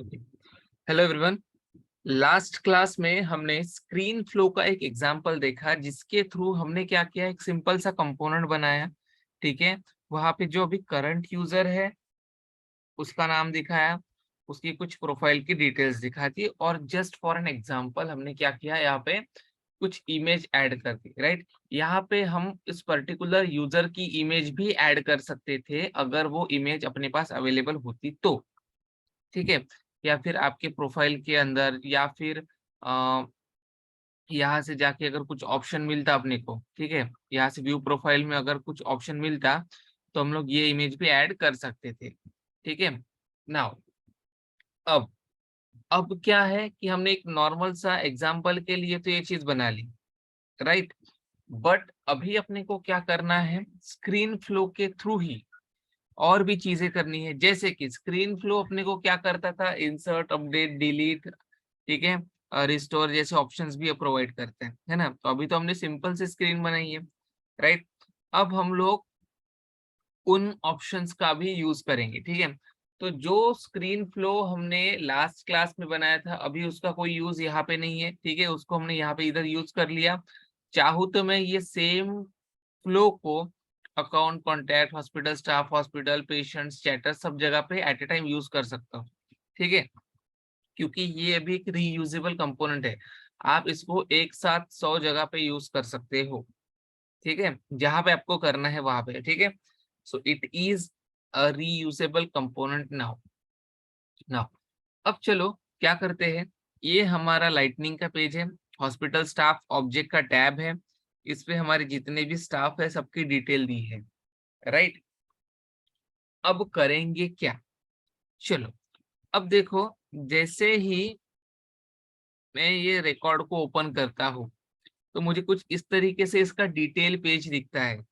Hello everyone. Last class में हमने screen flow का एक एग्जांपल देखा जिसके थ्रू हमने क्या किया, एक सिंपल सा कंपोनेंट बनाया। ठीक है, वहां पे जो अभी करंट यूजर है उसका नाम दिखाया, उसकी कुछ प्रोफाइल की डिटेल्स दिखाई थी और जस्ट फॉर एन एग्जांपल हमने क्या किया, यहाँ पे कुछ इमेज ऐड कर दी। राइट, यहाँ पे हम इस पर्टिकुलर यूजर की इमेज भी ऐड कर सकते थे अगर वो इमेज अपने पास अवेलेबल होती तो। ठीक है, या फिर आपके प्रोफाइल के अंदर, या फिर अ, यहाँ से जाके अगर कुछ ऑप्शन मिलता अपने को, ठीक है, यहाँ से व्यू प्रोफाइल में अगर कुछ ऑप्शन मिलता तो हम लोग ये इमेज भी ऐड कर सकते थे। ठीक है, नाउ अब अब क्या है कि हमने एक नॉर्मल सा एग्जांपल के लिए तो ये चीज बना ली, राइट। बट अभी अपने को क्या करना है, स्क्रीन फ्लो के थ्रू ही और भी चीजें करनी है। जैसे कि स्क्रीन फ्लो अपने को क्या करता था, इंसर्ट, अपडेट, डिलीट, ठीक है, रिस्टोर जैसे ऑप्शंस भी प्रोवाइड करते हैं, है ना। तो अभी तो हमने सिंपल से स्क्रीन बनाई है, राइट। अब हम लोग उन ऑप्शंस का भी यूज करेंगे। ठीक है, तो जो स्क्रीन फ्लो हमने लास्ट क्लास में बनाया था अभी उसका कोई यूज यहाँ पे नहीं है। ठीक है, उसको हमने यहाँ पे इधर यूज कर लिया। चाहूँ तो मैं ये सेम फ्लो को account, contact, hospital staff, hospital patients, chatter सब जगह पे एट ए टाइम यूज कर सकता हूँ। ठीक है, क्योंकि ये अभी एक रीयूजेबल कंपोनेंट है। आप इसको एक साथ 100 जगह पे यूज कर सकते हो। ठीक है, जहां पे आपको करना है वहां पे। ठीक है, so it is a reusable component now. Now अब चलो क्या करते हैं, ये हमारा लाइटनिंग का पेज है, हॉस्पिटल स्टाफ ऑब्जेक्ट का टैब है, इस पे हमारे जितने भी स्टाफ है सबकी डिटेल दी है, राइट। अब करेंगे क्या, चलो अब देखो, जैसे ही मैं ये रिकॉर्ड को ओपन करता हूँ तो मुझे कुछ इस तरीके से इसका डिटेल पेज दिखता है।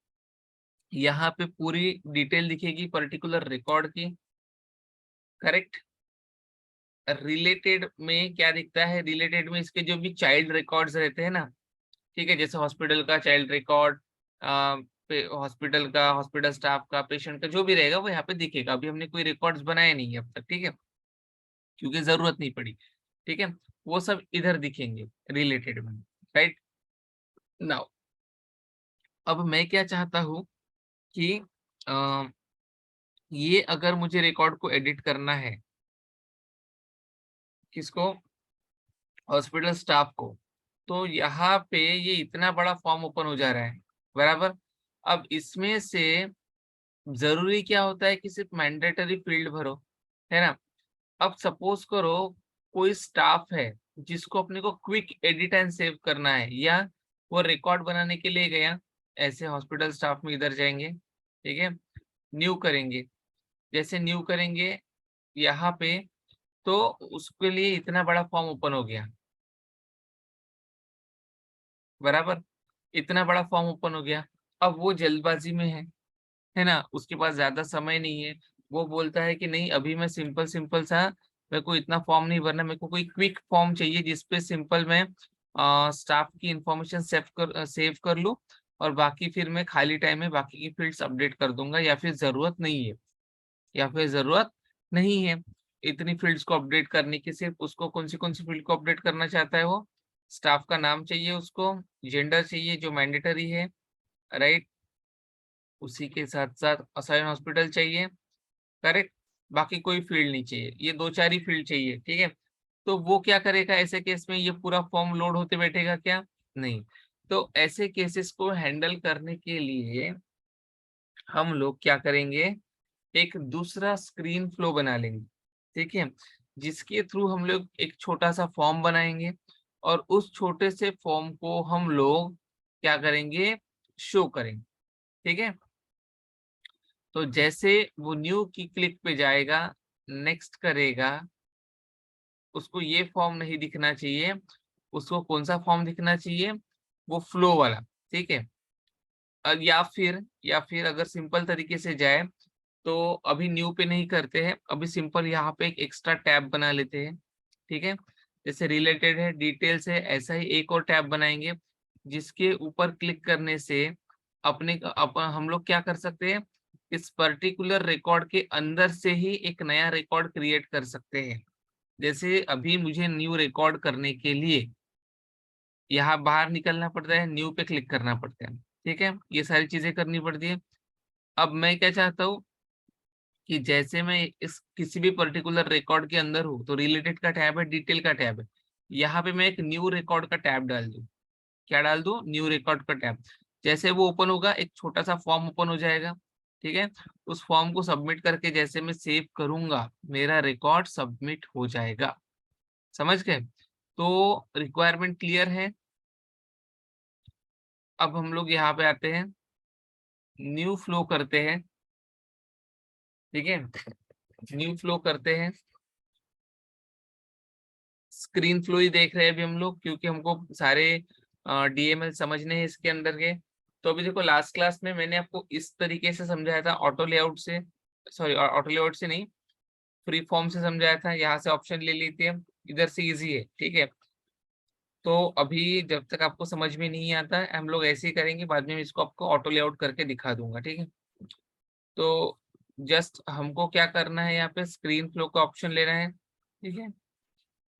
यहाँ पे पूरी डिटेल दिखेगी पर्टिकुलर रिकॉर्ड की, करेक्ट। रिलेटेड में क्या दिखता है, रिलेटेड में इसके जो भी चाइल्ड रिकॉर्ड्स रहते हैं ना, ठीक है, जैसे हॉस्पिटल का चाइल्ड रिकॉर्ड, हॉस्पिटल का, हॉस्पिटल स्टाफ का, पेशेंट का जो भी रहेगा वो यहाँ पे दिखेगा। अभी हमने कोई रिकॉर्ड्स बनाए नहीं है अब तक, ठीक है, क्योंकि जरूरत नहीं पड़ी। ठीक है, वो सब इधर दिखेंगे रिलेटेड में, राइट। नाउ अब मैं क्या चाहता हूँ कि अ, ये अगर मुझे रिकॉर्ड को एडिट करना है, किसको, हॉस्पिटल स्टाफ को, तो यहाँ पे ये इतना बड़ा फॉर्म ओपन हो जा रहा है, बराबर। अब इसमें से जरूरी क्या होता है कि सिर्फ मैंडेटरी फील्ड भरो, है ना। अब सपोज करो कोई स्टाफ है जिसको अपने को क्विक एडिट एंड सेव करना है, या वो रिकॉर्ड बनाने के लिए गया, ऐसे हॉस्पिटल स्टाफ में इधर जाएंगे, ठीक है, न्यू करेंगे। जैसे न्यू करेंगे यहाँ पे, तो उसके लिए इतना बड़ा फॉर्म ओपन हो गया, बराबर। इतना बड़ा फॉर्म ओपन हो गया। अब वो जल्दबाजी में है ना, उसके पास ज्यादा समय नहीं है। वो बोलता है कि नहीं, अभी मैं सिंपल सिंपल सा, मेरे को इतना फॉर्म नहीं भरना, मेरे को कोई क्विक फॉर्म चाहिए जिसपे सिंपल मैं स्टाफ की इंफॉर्मेशन सेव कर लूँ, और बाकी फिर मैं खाली टाइम में बाकी की फील्ड्स अपडेट कर दूंगा, या फिर जरूरत नहीं है, या फिर जरूरत नहीं है इतनी फील्ड्स को अपडेट करने की। सिर्फ उसको कौन सी फील्ड को अपडेट करना चाहता है वो, स्टाफ का नाम चाहिए उसको, जेंडर चाहिए जो मैंडेटरी है, राइट। उसी के साथ साथ असाइन हॉस्पिटल चाहिए, करेक्ट। बाकी कोई फील्ड नहीं चाहिए, ये दो चार ही फील्ड चाहिए, ठीक है। तो वो क्या करेगा ऐसे केस में, ये पूरा फॉर्म लोड होते बैठेगा क्या, नहीं। तो ऐसे केसेस को हैंडल करने के लिए हम लोग क्या करेंगे, एक दूसरा स्क्रीन फ्लो बना लेंगे, ठीक है, जिसके थ्रू हम लोग एक छोटा सा फॉर्म बनाएंगे, और उस छोटे से फॉर्म को हम लोग क्या करेंगे, शो करेंगे। ठीक है, तो जैसे वो न्यू की क्लिक पे जाएगा, नेक्स्ट करेगा, उसको ये फॉर्म नहीं दिखना चाहिए, उसको कौन सा फॉर्म दिखना चाहिए, वो फ्लो वाला, ठीक है। या फिर अगर सिंपल तरीके से जाए तो अभी न्यू पे नहीं करते हैं, अभी सिंपल यहाँ पे एक एक्स्ट्रा टैब बना लेते हैं, ठीक है। जैसे रिलेटेड है, डिटेल्स है, ऐसा ही एक और टैब बनाएंगे जिसके ऊपर क्लिक करने से हम लोग क्या कर सकते हैं, इस पर्टिकुलर रिकॉर्ड के अंदर से ही एक नया रिकॉर्ड क्रिएट कर सकते हैं। जैसे अभी मुझे न्यू रिकॉर्ड करने के लिए यहाँ बाहर निकलना पड़ता है, न्यू पे क्लिक करना पड़ता है, ठीक है, ये सारी चीजें करनी पड़ती है। अब मैं क्या चाहता हूँ कि जैसे मैं इस किसी भी पर्टिकुलर रिकॉर्ड के अंदर हूँ, तो रिलेटेड का टैब है, डिटेल का टैब है, यहाँ पे मैं एक न्यू रिकॉर्ड का टैब डाल दूँ। क्या डाल दूँ? न्यू रिकॉर्ड का टैब। जैसे वो ओपन होगा, एक छोटा सा फॉर्म ओपन हो जाएगा, ठीक है। उस फॉर्म को सबमिट करके जैसे मैं सेव करूंगा, मेरा रिकॉर्ड सबमिट हो जाएगा। समझ गए? तो रिक्वायरमेंट क्लियर है। अब हम लोग यहाँ पे आते हैं, न्यू फ्लो करते हैं, ठीक है। न्यू फ्लो करते हैं, स्क्रीन फ्लो ही देख रहे हैं अभी हम लोग, क्योंकि हमको सारे डीएमएल समझने हैं इसके अंदर के। तो अभी देखो, लास्ट क्लास में मैंने आपको इस तरीके से समझाया था, ऑटो लेआउट से, सॉरी ऑटो लेआउट से नहीं, फ्री फॉर्म से समझाया था। यहाँ से ऑप्शन ले लीजिए, इधर से इजी है, ठीक है। तो अभी जब तक आपको समझ में नहीं आता है, हम लोग ऐसे ही करेंगे, बाद में मैं इसको आपको ऑटो लेआउट करके दिखा दूंगा, ठीक है। तो जस्ट हमको क्या करना है, यहाँ पे स्क्रीन फ्लो का ऑप्शन लेना है, ठीक है।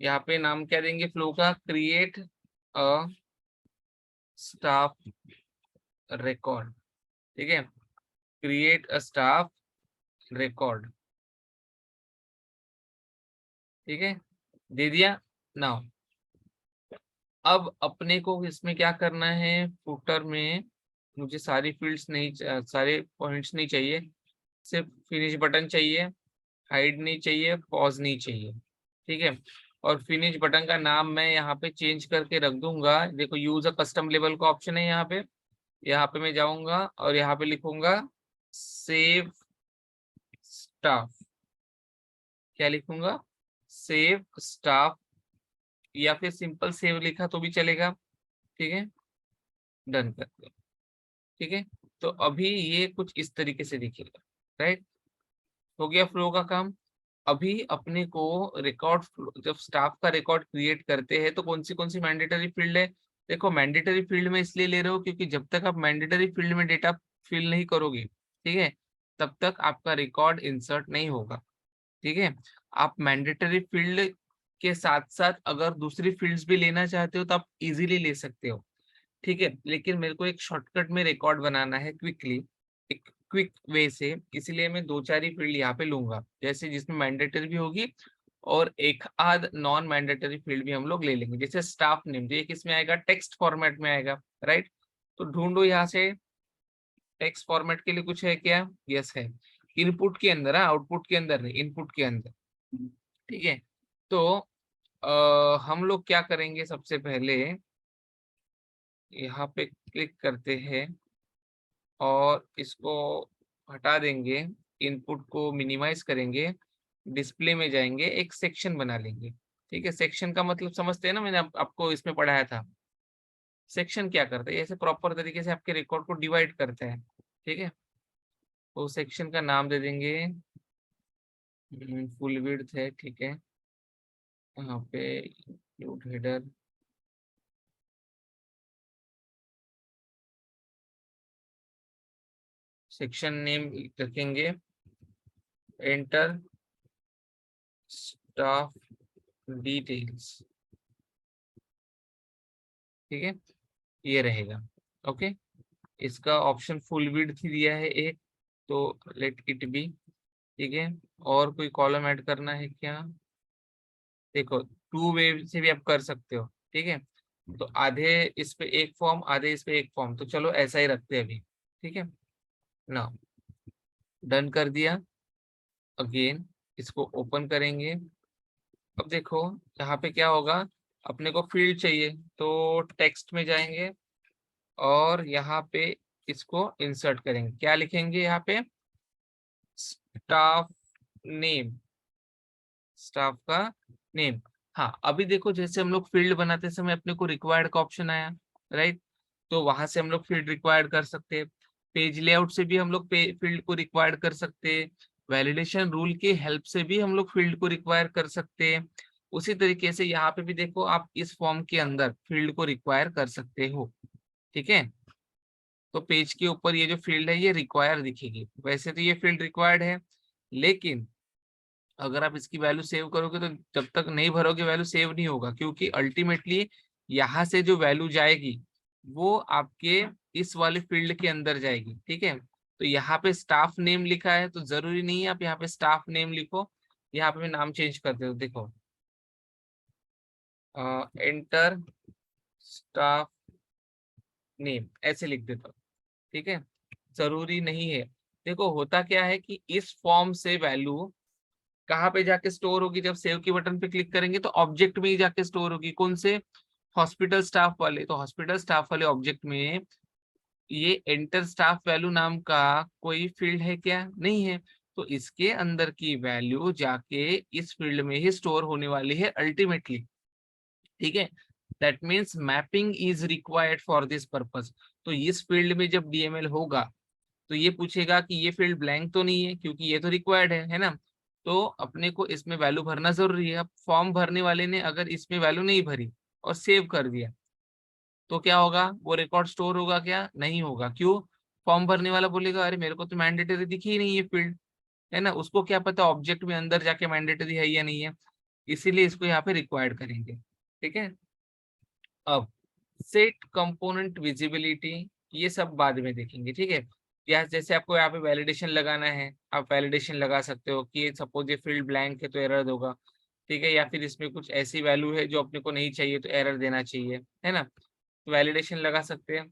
यहाँ पे नाम क्या देंगे फ्लो का? क्रिएट अ स्टाफ रिकॉर्ड, ठीक है। क्रिएट अ स्टाफ रिकॉर्ड, ठीक है, दे दिया। नाउ अब अपने को इसमें क्या करना है, फुटर में मुझे सारी फील्ड्स नहीं सारे पॉइंट्स नहीं चाहिए, सिर्फ फिनिश बटन चाहिए, हाइड नहीं चाहिए, पॉज नहीं चाहिए, ठीक है। और फिनिश बटन का नाम मैं यहाँ पे चेंज करके रख दूंगा। देखो, यूज अ कस्टम लेबल का ऑप्शन है यहाँ पे। यहाँ पे मैं जाऊंगा और यहाँ पे लिखूंगा सेव स्टाफ। क्या लिखूंगा? सेव स्टाफ, या फिर सिंपल सेव लिखा तो भी चलेगा, ठीक है। डन कर दो, ठीक है। तो अभी ये कुछ इस तरीके से दिखेगा, राइट। हो गया फ्लो का काम। अभी अपने को रिकॉर्ड, जब स्टाफ का रिकॉर्ड क्रिएट करते हैं तो कौन सी मैंडेटरी फील्ड है? देखो, मैंडेटरी फील्ड में इसलिए ले रहे हो क्योंकि जब तक आप मैंडेटरी फील्ड में डेटा फिल नहीं करोगे, ठीक है, तब तक आपका रिकॉर्ड इंसर्ट नहीं होगा, ठीक है। आप मैंडेटरी फील्ड के साथ साथ अगर दूसरी फील्ड्स भी लेना चाहते हो तो आप इजीली ले सकते हो, ठीक है। लेकिन मेरे को एक शॉर्टकट में रिकॉर्ड बनाना है क्विकली, एक क्विक वे से, इसलिए मैं दो चार ही फील्ड यहाँ पे लूंगा, जैसे जिसमें मैंडेटरी भी होगी और एक आध नॉन मैंडेटरी फील्ड भी हम लोग ले लेंगे। जैसे स्टाफ नेम, जो एक इसमें आएगा टेक्स्ट फॉर्मेट में आएगा, राइट। तो ढूंढो यहाँ से, टेक्स्ट फॉर्मेट के लिए कुछ है क्या? यस है, इनपुट के अंदर, आउटपुट के अंदर नहीं, इनपुट के अंदर, ठीक है। तो हम लोग क्या करेंगे, सबसे पहले यहाँ पे क्लिक करते हैं और इसको हटा देंगे, इनपुट को मिनिमाइज करेंगे, डिस्प्ले में जाएंगे, एक सेक्शन बना लेंगे, ठीक है। सेक्शन का मतलब समझते हैं ना, मैंने आपको इसमें पढ़ाया था। सेक्शन क्या करता है, ऐसे प्रॉपर तरीके से आपके रिकॉर्ड को डिवाइड करता है, ठीक है। तो सेक्शन का नाम दे देंगे, फुल विड्थ है, ठीक है। यहाँ पे इंक्लूड हेडर, सेक्शन नेम रखेंगे एंटर स्टाफ डिटेल्स, ठीक है, ये रहेगा। ओके, इसका ऑप्शन फुल विड्थ ही दिया है एक, तो लेट इट बी, ठीक है। और कोई कॉलम ऐड करना है क्या? देखो, टू वे से भी आप कर सकते हो, ठीक है। तो आधे इस पे एक फॉर्म, आधे इस पे एक फॉर्म, तो चलो ऐसा ही रखते हैं अभी, ठीक है ना। डन कर दिया। अगेन इसको ओपन करेंगे। अब देखो, यहाँ पे क्या होगा, अपने को फील्ड चाहिए, तो टेक्स्ट में जाएंगे और यहाँ पे इसको इंसर्ट करेंगे। क्या लिखेंगे यहाँ पे? स्टाफ नेम, स्टाफ का नेम। हाँ, अभी देखो, जैसे हम लोग फील्ड बनाते समय अपने को रिक्वायर्ड का ऑप्शन आया, राइट। तो वहां से हम लोग फील्ड रिक्वायर्ड कर सकते हैं, पेज लेआउट से भी हम लोग फील्ड को रिक्वायर्ड कर सकते हैं, वैलिडेशन रूल की हेल्प से भी हम लोग फील्ड को रिक्वायर कर सकते हैं। उसी तरीके से यहाँ पे भी देखो, आप इस फॉर्म के अंदर फील्ड को रिक्वायर कर सकते हो, ठीक है। तो पेज के ऊपर ये जो फील्ड है ये रिक्वायर दिखेगी, वैसे तो ये फील्ड रिक्वायर्ड है, लेकिन अगर आप इसकी वैल्यू सेव करोगे तो जब तक नहीं भरोगे वैल्यू सेव नहीं होगा, क्योंकि अल्टीमेटली यहाँ से जो वैल्यू जाएगी वो आपके इस वाले फील्ड के अंदर जाएगी। ठीक है, तो यहाँ पे स्टाफ नेम लिखा है तो जरूरी नहीं है आप यहाँ पे स्टाफ नेम लिखो, यहाँ पे मैं नाम चेंज कर देता हूँ। देखो एंटर स्टाफ नेम ऐसे लिख देता हूँ। ठीक है, जरूरी नहीं है। देखो होता क्या है कि इस फॉर्म से वैल्यू कहाँ पे जाके स्टोर होगी, जब सेव के बटन पे क्लिक करेंगे तो ऑब्जेक्ट में ही जाके स्टोर होगी। कौन से? हॉस्पिटल स्टाफ वाले। तो हॉस्पिटल स्टाफ वाले ऑब्जेक्ट में ये एंटर स्टाफ वैल्यू नाम का कोई फील्ड है क्या? नहीं है। तो इसके अंदर की वैल्यू जाके इस फील्ड में ही स्टोर होने वाली है अल्टीमेटली। ठीक है, that means mapping is required for this purpose. तो इस फील्ड में जब डीएमएल होगा तो ये पूछेगा कि ये फील्ड ब्लैंक तो नहीं है, क्योंकि ये तो रिक्वायर्ड है ना। तो अपने को इसमें वैल्यू भरना जरूरी है। अब फॉर्म भरने वाले ने अगर इसमें वैल्यू नहीं भरी और सेव कर दिया तो क्या होगा? वो रिकॉर्ड स्टोर होगा क्या? नहीं होगा। क्यों? फॉर्म भरने वाला बोलेगा अरे मेरे को तो मैंडेटरी दिखी ही नहीं ये फील्ड, है ना। उसको क्या पता ऑब्जेक्ट में अंदर जाके मैंडेटरी है या नहीं है, इसीलिए इसको यहाँ पे रिक्वायर्ड करेंगे। ठीक है, अब सेट कंपोनेंट विजिबिलिटी ये सब बाद में देखेंगे। ठीक है, या जैसे आपको यहाँ पे वैलिडेशन लगाना है, आप वैलिडेशन लगा सकते हो कि सपोज ये फील्ड ब्लैंक है तो एरर दोगा। ठीक है, या फिर इसमें कुछ ऐसी वैल्यू है जो अपने को नहीं चाहिए तो एरर देना चाहिए, है ना। तो वैलिडेशन लगा सकते हैं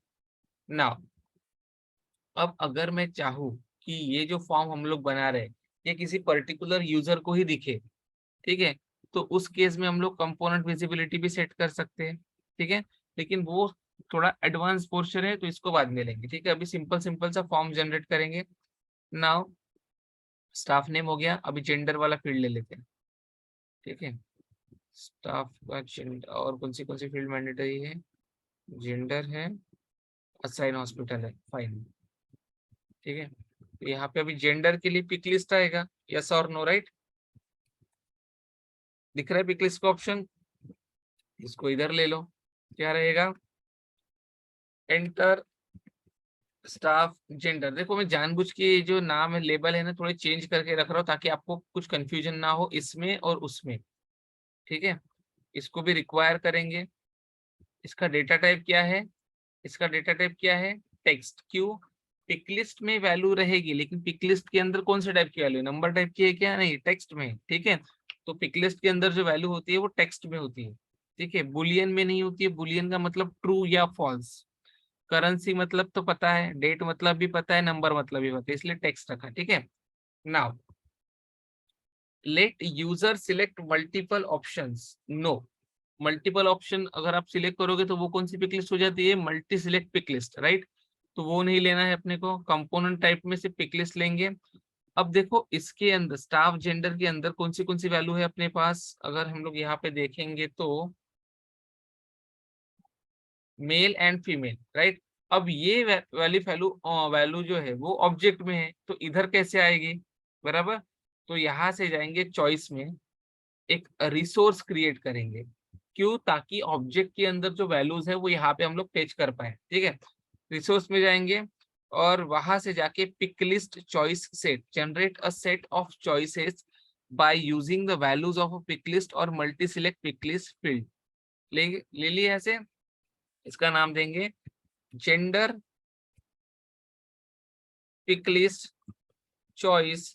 ना। अब अगर मैं चाहूँ कि ये जो फॉर्म हम लोग बना रहे हैं ये किसी पर्टिकुलर यूजर को ही दिखे, ठीक है, तो उस केस में हम लोग कंपोनेंट विजिबिलिटी भी सेट कर सकते हैं। ठीक है, लेकिन वो थोड़ा एडवांस पोर्शन है तो इसको बाद में लेंगे। ठीक है, अभी सिंपल सिंपल सा फॉर्म जनरेट करेंगे। नाउ स्टाफ नेम हो गया, अभी जेंडर वाला फील्ड ले लेते हैं। ठीक है, स्टाफ का जेंडर, और कौन सी फील्ड मैंडेटरी है? जेंडर है, असाइन हॉस्पिटल है, फाइन। ठीक है, तो यहाँ पे अभी जेंडर के लिए पिक लिस्ट आएगा, यस और नो, राइट? दिख रहा है पिक लिस्ट का ऑप्शन? इसको इधर ले लो, क्या रहेगा? Enter staff gender. देखो मैं जानबूझ के ये जो नाम है लेबल है ना थोड़े चेंज करके रख रहा हूँ ताकि आपको कुछ कंफ्यूजन ना हो इसमें और उसमें। ठीक है, इसको भी रिक्वायर करेंगे। इसका डेटा टाइप क्या है? इसका डेटा टाइप क्या है? टेक्स्ट। क्यों? पिक लिस्ट में वैल्यू रहेगी लेकिन पिक लिस्ट के अंदर कौन से टाइप की वैल्यू? नंबर टाइप की है क्या? नहीं, टेक्स्ट में। ठीक है, तो पिक लिस्ट के अंदर जो वैल्यू होती है वो टेक्स्ट में होती है। ठीक है, बुलियन में नहीं होती है। बुलियन का मतलब ट्रू या फॉल्स। करेंसी मतलब तो पता है, डेट मतलब भी पता है, नंबर मतलब भी पता है, इसलिए टेक्स्ट रखा। ठीक है, now let user select multiple options. No, multiple option अगर आप सिलेक्ट करोगे तो वो कौन सी पिक लिस्ट हो जाती है? Multi select pick list, right. तो वो नहीं लेना है अपने को, कंपोनेंट टाइप में से पिक लिस्ट लेंगे। अब देखो इसके अंदर स्टाफ जेंडर के अंदर कौन सी वैल्यू है अपने पास? अगर हम लोग यहाँ पे देखेंगे तो मेल एंड फीमेल, राइट। अब ये वाली वैल्यू वैल्यू जो है वो ऑब्जेक्ट में है तो इधर कैसे आएगी? बराबर, तो यहाँ से जाएंगे चॉइस में, एक रिसोर्स क्रिएट करेंगे। क्यों? ताकि ऑब्जेक्ट के अंदर जो वैल्यूज है वो यहाँ पे हम लोग फेच कर पाए। ठीक है, रिसोर्स में जाएंगे और वहां से जाके pick list choice set, generate a set of choices by using the values of a pick list और multi select pick list field. लेंगे, ले लिए ऐसे। इसका नाम देंगे gender pick list choice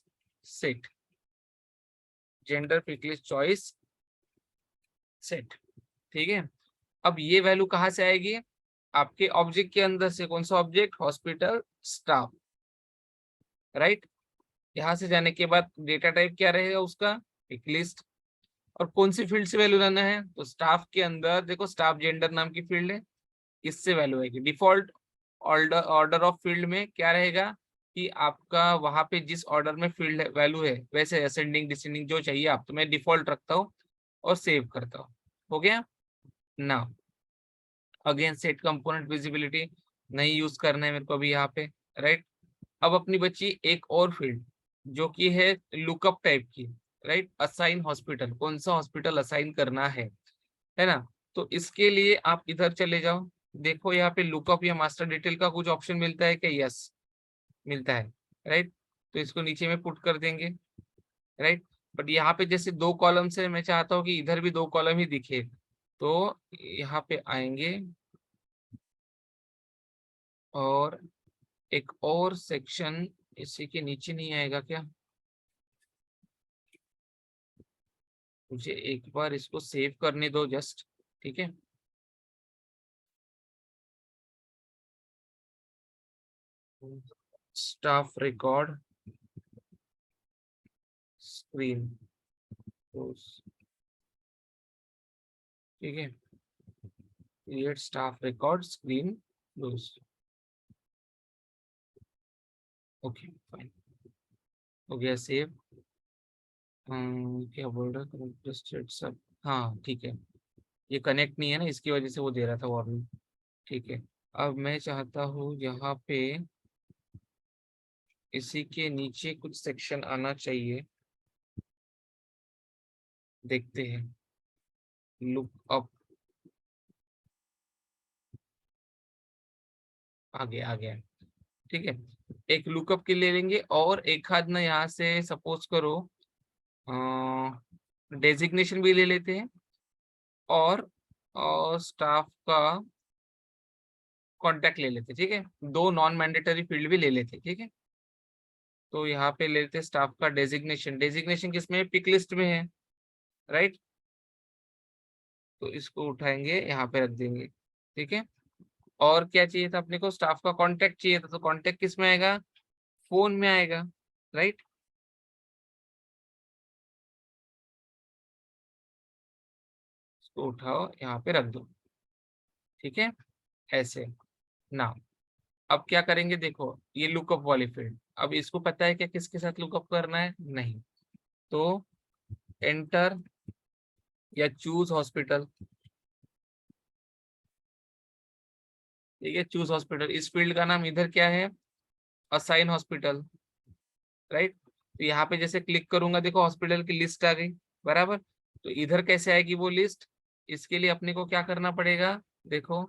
set. Gender pick list choice set. ठीक है, अब ये वैल्यू कहाँ से आएगी? आपके ऑब्जेक्ट के अंदर से। कौन सा ऑब्जेक्ट? Hospital staff, right. यहाँ से जाने के बाद डेटा टाइप क्या रहेगा उसका? Pick list. और कौन सी फील्ड से वैल्यू लाना है? तो स्टाफ के अंदर देखो स्टाफ जेंडर नाम की फील्ड है, इससे वैल्यू आएगी। Default order order of field में क्या रहेगा कि आपका वहां पे जिस ऑर्डर में फील्ड वैल्यू है वैसे असेंडिंग डिसेंडिंग जो चाहिए आप, तो मैं डिफॉल्ट रखता हूँ और सेव करता हूँ। हो गया ना। अगेन सेट कंपोनेंट विजिबिलिटी नहीं यूज करना है मेरे को अभी यहाँ पे, राइट। अब अपनी बची एक और फील्ड जो कि है लुकअप टाइप की, राइट। असाइन हॉस्पिटल, कौन सा हॉस्पिटल असाइन करना है ना। तो इसके लिए आप इधर चले जाओ, देखो यहाँ पे लुकअप या मास्टर डिटेल का कुछ ऑप्शन मिलता है क्या? यस मिलता है, राइट। तो इसको नीचे में पुट कर देंगे, राइट। बट यहाँ पे जैसे 2 कॉलम से मैं चाहता हूँ कि इधर भी 2 कॉलम ही दिखे, तो यहाँ पे आएंगे और एक और सेक्शन इसी के नीचे नहीं आएगा क्या? मुझे एक बार इसको सेव करने दो जस्ट, ठीक है। स्टाफ रिकॉर्ड स्क्रीन, ठीक है। Create staff record screen close. Okay fine, हो गया सेव। क्या बोल रहा है ट्रस्टेड सब, हाँ ठीक है। ये कनेक्ट नहीं है ना, इसकी वजह से वो दे रहा था वार्निंग, ठीक है। अब मैं चाहता हूँ यहाँ पे इसी के नीचे कुछ सेक्शन आना चाहिए, देखते हैं। लुक अप, आ गया, ठीक है। एक लुकअप के ले लेंगे और एक हाथ ना यहाँ से सपोज करो डेजिग्नेशन भी ले लेते हैं और स्टाफ का कांटेक्ट ले लेते हैं, ठीक है। 2 नॉन मैंडेटरी फील्ड भी ले लेते हैं, ठीक है। तो यहाँ पे लेते हैं स्टाफ का डेजिग्नेशन, डेजिग्नेशन किसमें है? पिक लिस्ट में है, राइट। तो इसको उठाएंगे यहाँ पे रख देंगे, ठीक है। और क्या चाहिए था अपने को? स्टाफ का कांटेक्ट चाहिए था, तो कांटेक्ट किस में आएगा? फोन में आएगा, राइट। इसको उठाओ यहाँ पे रख दो, ठीक है, ऐसे ना। अब क्या करेंगे देखो, ये लुकअप वाली फील्ड, अब इसको पता है क्या किसके साथ लुकअप करना है? नहीं। तो एंटर या चूज हॉस्पिटल, ठीक है, चूज हॉस्पिटल। इस फील्ड का नाम इधर क्या है? Assign hospital, right. तो यहाँ पे जैसे क्लिक करूंगा, देखो हॉस्पिटल की लिस्ट आ गई, बराबर। तो इधर कैसे आएगी वो लिस्ट? इसके लिए अपने को क्या करना पड़ेगा? देखो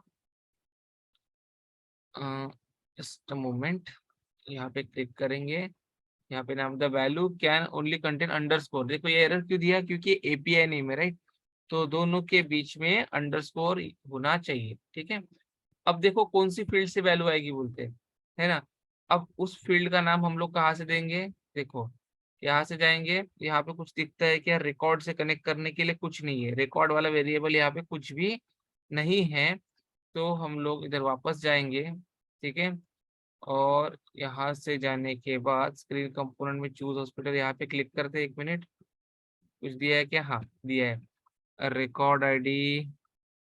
जस्ट अ मोमेंट, यहाँ पे क्लिक करेंगे, यहाँ पे नाम the value can only contain underscore. देखो ये एरर क्यों दिया? क्योंकि एपीआई नेम है, राइट। तो दोनों के बीच में अंडरस्कोर होना चाहिए, ठीक है। अब देखो कौन सी फील्ड से वैल्यू आएगी बोलते हैं, है ना। अब उस फील्ड का नाम हम लोग कहाँ से देंगे? देखो यहाँ से जाएंगे, यहाँ पे कुछ दिखता है क्या? रिकॉर्ड से कनेक्ट करने के लिए कुछ नहीं है, रिकॉर्ड वाला वेरिएबल यहाँ पे कुछ भी नहीं है। तो हम लोग इधर वापस जाएंगे, ठीक है। और यहाँ से जाने के बाद स्क्रीन कंपोनेंट में चूज हॉस्पिटल यहाँ पे क्लिक करते हैं। 1 मिनट, कुछ दिया है क्या? हाँ दिया है, रिकॉर्ड आईडी,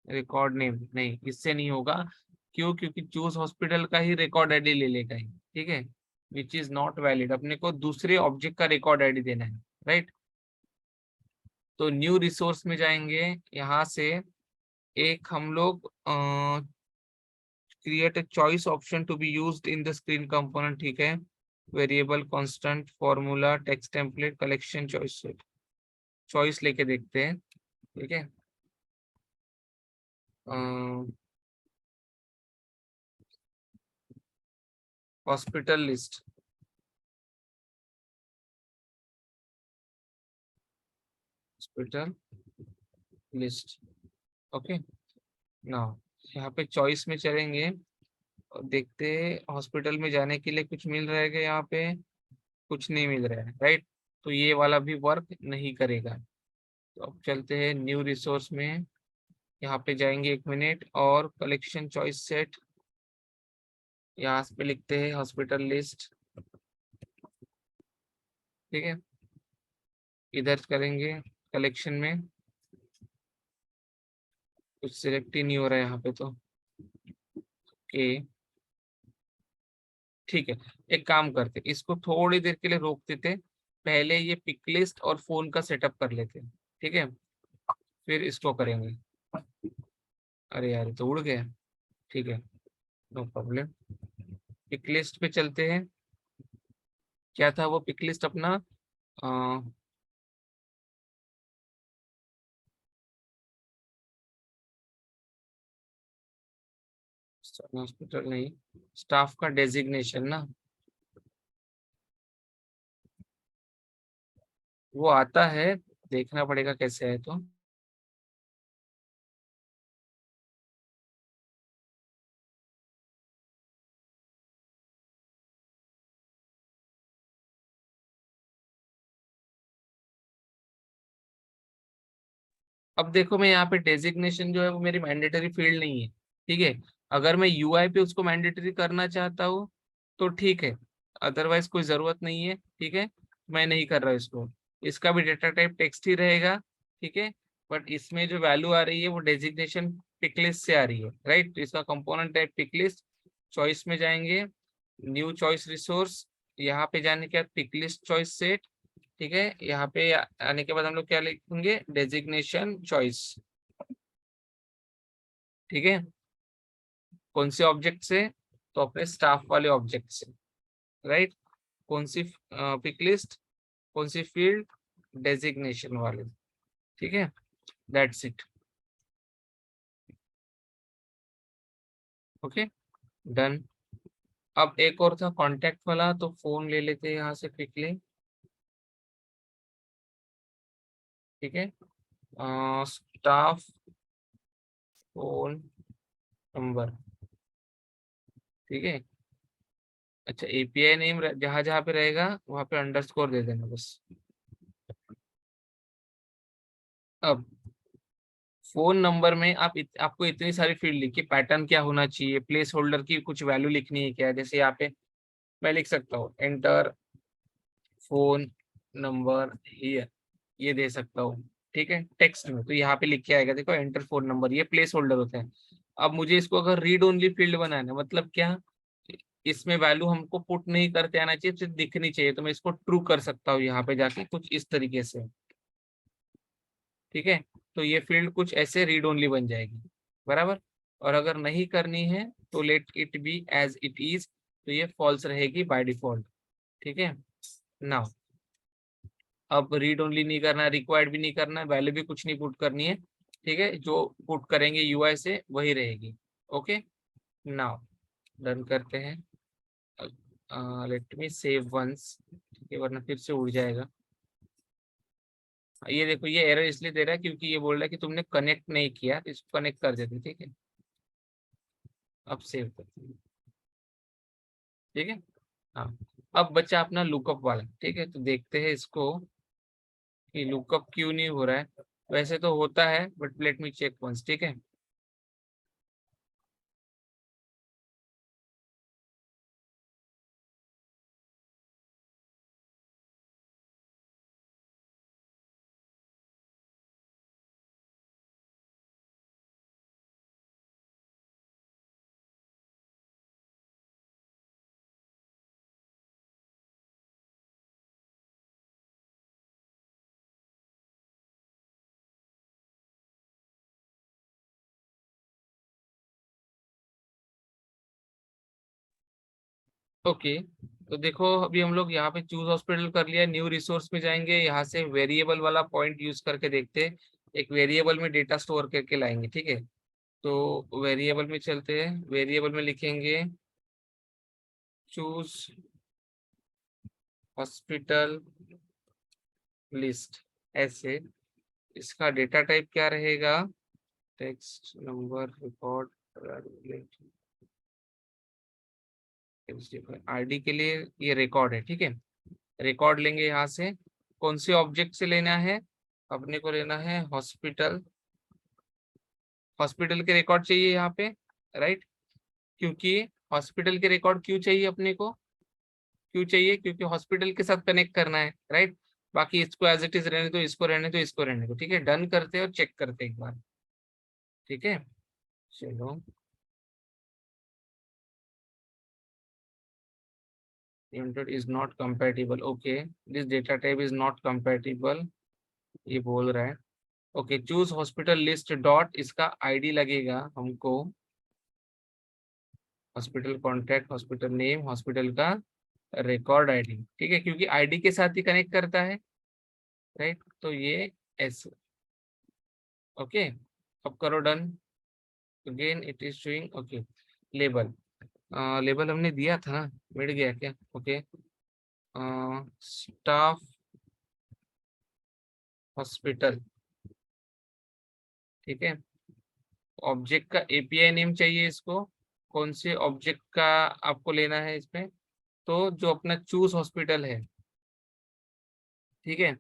रिकॉर्ड नेम नहीं, इससे नहीं होगा। क्यों? क्योंकि चूज हॉस्पिटल का ही रिकॉर्ड आईडी ले लेगा ही, ठीक है, विच इज नॉट वैलिड। अपने को दूसरे ऑब्जेक्ट का रिकॉर्ड आईडी देना है, राइट। तो न्यू रिसोर्स में जाएंगे, यहाँ से एक हम लोग create a choice option to be used in the screen component, ठीक है। Variable constant formula text template collection choice set, choice लेके देखते हैं, ठीक है। Hospital list, hospital list, okay ना। यहाँ पे चॉइस में चलेंगे और देखते हैं हॉस्पिटल में जाने के लिए कुछ मिल रहा है क्या? यहाँ पे कुछ नहीं मिल रहा है, राइट। तो ये वाला भी वर्क नहीं करेगा। तो अब चलते हैं न्यू रिसोर्स में, यहाँ पे जाएंगे। 1 मिनट, और कलेक्शन चॉइस सेट, यहाँ पे लिखते हैं हॉस्पिटल लिस्ट, ठीक है। इधर करेंगे कलेक्शन में, कुछ सिलेक्ट ही नहीं हो रहा है यहाँ पे तो, ओके ठीक है। एक काम करते, इसको थोड़ी देर के लिए रोक देते, पहले ये पिक लिस्ट और फोन का सेटअप कर लेते हैं, ठीक है, फिर इसको करेंगे। अरे यार ये तो उड़ गया, ठीक है, नो प्रॉब्लम। पिक लिस्ट पे चलते हैं, क्या था वो पिक लिस्ट अपना? हॉस्पिटल नहीं, स्टाफ का डेजिग्नेशन ना। वो आता है, देखना पड़ेगा कैसे है तो। अब देखो मैं यहाँ पे डेजिग्नेशन जो है वो मेरी मैंडेटरी फील्ड नहीं है, ठीक है। अगर मैं यूआई पे उसको मैंडेटरी करना चाहता हूँ तो ठीक है, अदरवाइज कोई जरूरत नहीं है, ठीक है। मैं नहीं कर रहा इसको। इसका भी डेटा टाइप टेक्स्ट ही रहेगा, ठीक है। बट इसमें जो वैल्यू आ रही है वो डेजिग्नेशन पिकलिस्ट से आ रही है, राइट। इसका कंपोनेंट टाइप पिकलिस्ट। चॉइस में जाएंगे, न्यू चॉइस रिसोर्स, यहाँ पे जाने के बाद पिकलिस्ट चॉइस सेट, ठीक है। यहाँ पे आने के बाद हम लोग क्या लिखेंगे, डेजिग्नेशन चॉइस, ठीक है। कौन से ऑब्जेक्ट से, तो अपने स्टाफ वाले ऑब्जेक्ट से, राइट। कौन सी पिक लिस्ट, कौन सी फील्ड, डेजिग्नेशन वाले, ठीक है। That's it. Okay, done. अब एक और था कांटेक्ट वाला, तो फोन ले लेते हैं यहाँ से क्विकली, ठीक है। स्टाफ फोन नंबर, ठीक है। अच्छा, एपीआई नेम जहां जहां पे रहेगा वहां पे अंडरस्कोर दे देना बस। अब फोन नंबर में आपको इतनी सारी फील्ड लिखी, पैटर्न क्या होना चाहिए, प्लेस होल्डर की कुछ वैल्यू लिखनी है क्या, जैसे यहाँ पे मैं लिख सकता हूँ एंटर फोन नंबर हियर, ये दे सकता हूँ, ठीक है, टेक्स्ट में। तो यहाँ पे लिख के आएगा, देखो एंटर फोन नंबर, ये प्लेस होल्डर होता है। अब मुझे इसको अगर रीड ओनली फील्ड बनाना है, मतलब क्या, इसमें वैल्यू हमको पुट नहीं करते आना चाहिए, सिर्फ दिखनी चाहिए, तो मैं इसको ट्रू कर सकता हूँ यहाँ पे जाके कुछ इस तरीके से, ठीक है। तो ये फील्ड कुछ ऐसे रीड ओनली बन जाएगी, बराबर। और अगर नहीं करनी है तो let it be as it is, तो ये फॉल्स रहेगी बाय डिफॉल्ट, ठीक है। नाउ अब रीड ओनली नहीं करना, रिक्वायर्ड भी नहीं करना, वैल्यू भी कुछ नहीं पुट करनी है, ठीक है। जो पुट करेंगे यूआई से वही रहेगी। ओके, नाउ डन करते हैं। लेट मी सेव वंस, ठीक है, वरना फिर से उड़ जाएगा। ये देखो, ये एरर इसलिए दे रहा है क्योंकि ये बोल रहा है कि तुमने कनेक्ट नहीं किया, तो इसको कनेक्ट कर देते, ठीक है। अब सेव करते हैं, ठीक है। हाँ, अब बचा अपना लुकअप वाला, ठीक है। तो देखते हैं इसको कि लुकअप क्यों नहीं हो रहा है। वैसे तो होता है, but let me check once, ठीक है। ओके, तो देखो अभी हम लोग यहाँ पे चूज हॉस्पिटल कर लिया, न्यू रिसोर्स में जाएंगे, यहाँ से वेरिएबल वाला पॉइंट यूज करके देखते हैं, एक वेरिएबल में डेटा स्टोर करके लाएंगे, ठीक है। तो वेरिएबल में चलते हैं, वेरिएबल में लिखेंगे चूज हॉस्पिटल लिस्ट, ऐसे। इसका डेटा टाइप क्या रहेगा, टेक्स्ट नंबर रिकॉर्ड, आईडी के लिए ये रिकॉर्ड है, ठीक है। रिकॉर्ड लेंगे यहाँ से, कौन से ऑब्जेक्ट से लेना है, अपने को लेना है हॉस्पिटल, हॉस्पिटल के रिकॉर्ड चाहिए यहाँ पे, राइट। क्योंकि हॉस्पिटल के रिकॉर्ड क्यों चाहिए अपने को, क्यों चाहिए, क्योंकि हॉस्पिटल के साथ कनेक्ट करना है, राइट। बाकी इसको एज इट इज रहने दो, इसको रहने दो, इसको रहने दो, ठीक है। डन करते हैं और चेक करते हैं एक बार, ठीक है। चलो, printed is not compatible, okay, this data type is not compatible, ये बोल रहा है। Okay, choose hospital list dot, इसका आईडी लगेगा हमको, hospital contact, hospital name, hospital का रिकॉर्ड आईडी, ठीक है, क्योंकि आईडी के साथ ही कनेक्ट करता है, राइट। तो ये ऐसे, ओके। अब करो done, again it is showing, okay. Label, label हमने दिया था ना, मिट गया क्या, ओके। स्टाफ हॉस्पिटल, ठीक है। ऑब्जेक्ट का एपीआई नेम चाहिए इसको, कौन से ऑब्जेक्ट का आपको लेना है इसमें, तो जो अपना चूज हॉस्पिटल है, ठीक है।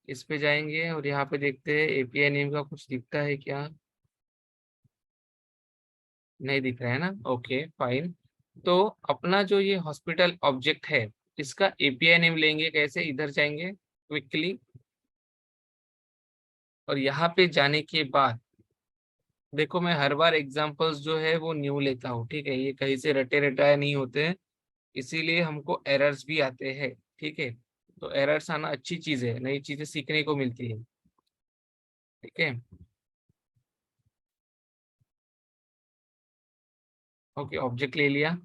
इस पे जाएंगे और यहाँ पे देखते हैं एपीआई नेम का कुछ दिखता है क्या, नहीं दिख रहा है ना, ओके फाइन। तो अपना जो ये हॉस्पिटल ऑब्जेक्ट है, इसका एपीआई नेम लेंगे कैसे, इधर जाएंगे क्विकली, और यहाँ पे जाने के बाद देखो मैं हर बार एग्जांपल्स जो है वो न्यू लेता हूँ, ठीक है, ये कहीं से रटे रटाए नहीं होते हैं, इसीलिए हमको एरर्स भी आते हैं, ठीक है। तो एरर्स आना अच्छी चीज है, नई चीजें सीखने को मिलती है, ठीक है। ओके, ऑब्जेक्ट ले लिया।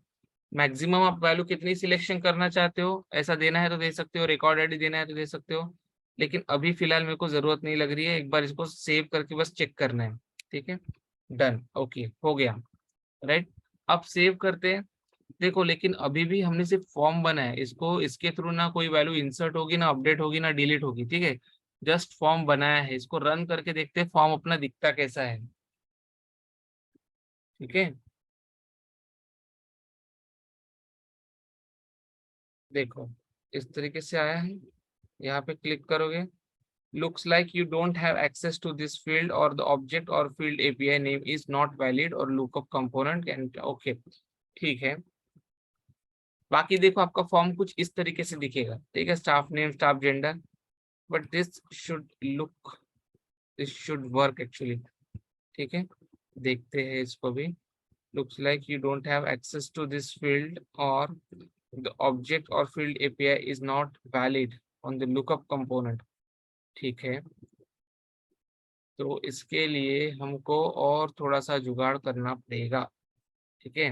मैक्सिमम आप वैल्यू कितनी सिलेक्शन करना चाहते हो, ऐसा देना है तो दे सकते हो, रिकॉर्ड आईडी देना है तो दे सकते हो, लेकिन अभी फिलहाल मेरे को जरूरत नहीं लग रही है, एक बार इसको सेव करके बस चेक करना है, ठीक है। डन, ओके हो गया, राइट। अब सेव करते हैं। देखो लेकिन अभी भी हमने सिर्फ फॉर्म बनाया है, इसको इसके थ्रू ना कोई वैल्यू इंसर्ट होगी, ना अपडेट होगी, ना डिलीट होगी, ठीक है। जस्ट फॉर्म बनाया है, इसको रन करके देखते हैं फॉर्म अपना दिखता कैसा है, ठीक है। देखो इस तरीके से आया है, यहाँ पे क्लिक करोगे, looks like you don't have access to this field or the object or field API name is not valid or lookup component can okay, ठीक है। बाकी देखो आपका फॉर्म कुछ इस तरीके से दिखेगा, ठीक है, staff name, staff gender, but this should work actually, ठीक है। देखते हैं इसको भी। looks like you don't have access to this field or the object or field API is not valid on the lookup component, ठीक है। तो इसके लिए हमको और थोड़ा सा जुगाड़ करना पड़ेगा, ठीक है।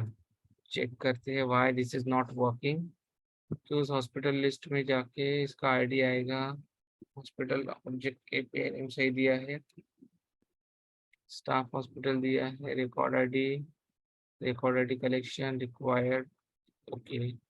चेक करते हैं why this is not working. तो उस हॉस्पिटल लिस्ट में जाके इसका आईडी आएगा, हॉस्पिटल ऑब्जेक्ट एपीआई नेम सही दिया है, स्टाफ हॉस्पिटल दिया है, record ID collection required, okay.